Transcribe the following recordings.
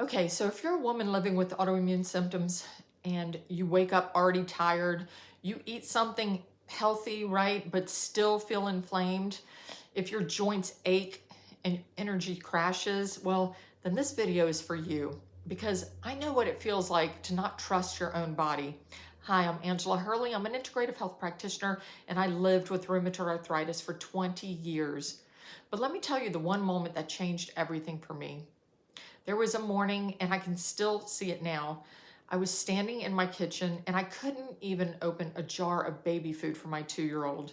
Okay, so if you're a woman living with autoimmune symptoms and you wake up already tired, you eat something healthy, right, but still feel inflamed, if your joints ache and energy crashes, well, then this video is for you because I know what it feels like to not trust your own body. Hi, I'm Angela Hurley. I'm an integrative health practitioner and I lived with rheumatoid arthritis for 20 years. But let me tell you the one moment that changed everything for me. There was a morning, and I can still see it now. I was standing in my kitchen and I couldn't even open a jar of baby food for my 2-year-old.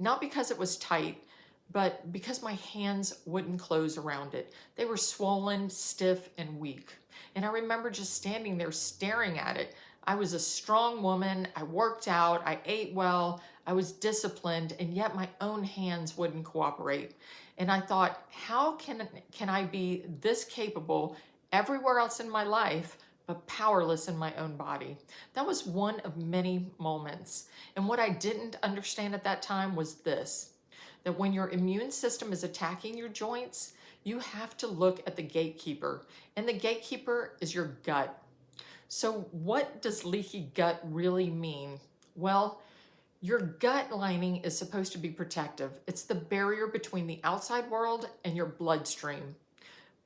Not because it was tight, but because my hands wouldn't close around it. They were swollen, stiff, and weak. And I remember just standing there staring at it. I was a strong woman, I worked out, I ate well, I was disciplined, and yet my own hands wouldn't cooperate. And I thought, how can I be this capable everywhere else in my life, but powerless in my own body? That was one of many moments. And what I didn't understand at that time was this, that when your immune system is attacking your joints, you have to look at the gatekeeper. And the gatekeeper is your gut. So what does leaky gut really mean? Well, your gut lining is supposed to be protective. It's the barrier between the outside world and your bloodstream.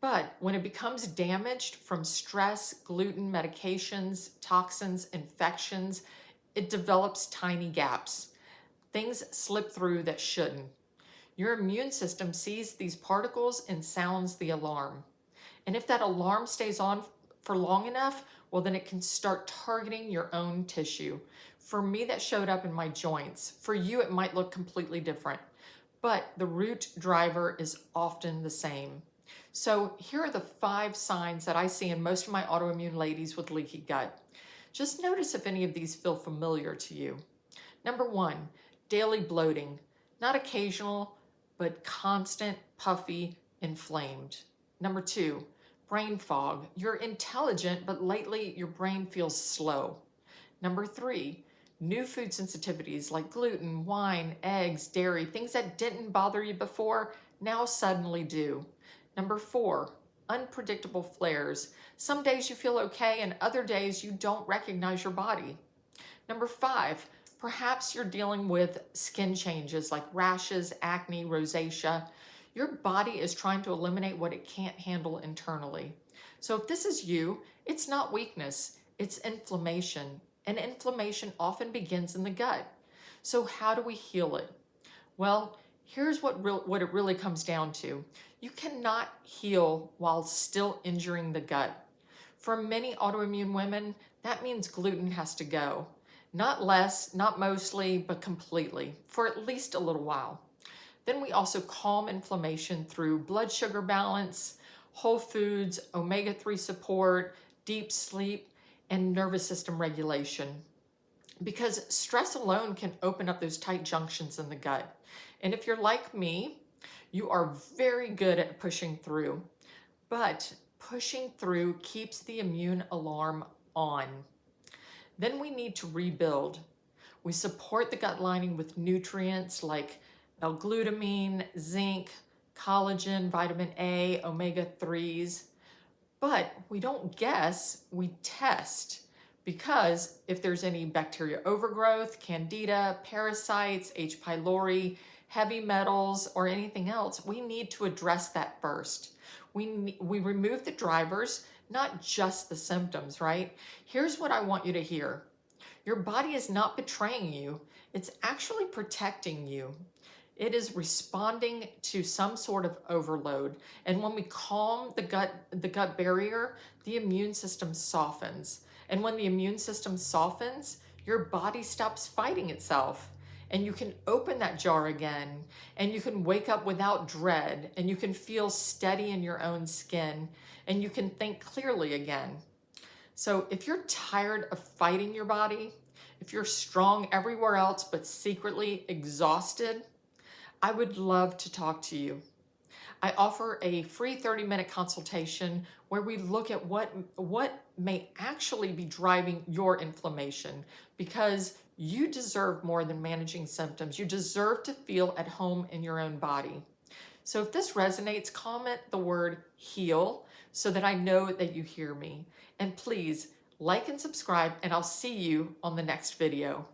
But when it becomes damaged from stress, gluten, medications, toxins, infections, it develops tiny gaps. Things slip through that shouldn't. Your immune system sees these particles and sounds the alarm. And if that alarm stays on for long enough, well, then it can start targeting your own tissue. For me, that showed up in my joints. For you, it might look completely different, but the root driver is often the same. So here are the 5 signs that I see in most of my autoimmune ladies with leaky gut. Just notice if any of these feel familiar to you. Number 1, daily bloating, not occasional, but constant, puffy, inflamed. Number 2, brain fog. You're intelligent, but lately your brain feels slow. Number 3, new food sensitivities like gluten, wine, eggs, dairy, things that didn't bother you before now suddenly do. Number 4, unpredictable flares. Some days you feel okay and other days you don't recognize your body. Number 5, perhaps you're dealing with skin changes like rashes, acne, rosacea. Your body is trying to eliminate what it can't handle internally. So if this is you, it's not weakness, it's inflammation. And inflammation often begins in the gut. So how do we heal it? Well, here's what it really comes down to. You cannot heal while still injuring the gut. For many autoimmune women, that means gluten has to go. Not less, not mostly, but completely, for at least a little while. Then we also calm inflammation through blood sugar balance, whole foods, omega-3 support, deep sleep, and nervous system regulation. Because stress alone can open up those tight junctions in the gut. And if you're like me, you are very good at pushing through. But pushing through keeps the immune alarm on. Then we need to rebuild. We support the gut lining with nutrients like L-glutamine, zinc, collagen, vitamin A, omega-3s. But we don't guess, we test. Because if there's any bacteria overgrowth, candida, parasites, H. pylori, heavy metals, or anything else, we need to address that first. We remove the drivers, not just the symptoms, right? Here's what I want you to hear. Your body is not betraying you. It's actually protecting you. It is responding to some sort of overload. And when we calm the gut barrier, the immune system softens. And when the immune system softens, your body stops fighting itself. And you can open that jar again, and you can wake up without dread, and you can feel steady in your own skin, and you can think clearly again. So if you're tired of fighting your body, if you're strong everywhere else but secretly exhausted, I would love to talk to you. I offer a free 30-minute consultation where we look at what may actually be driving your inflammation, because you deserve more than managing symptoms. You deserve to feel at home in your own body. So if this resonates, comment the word HEAL so that I know that you hear me. And please like and subscribe, and I'll see you on the next video.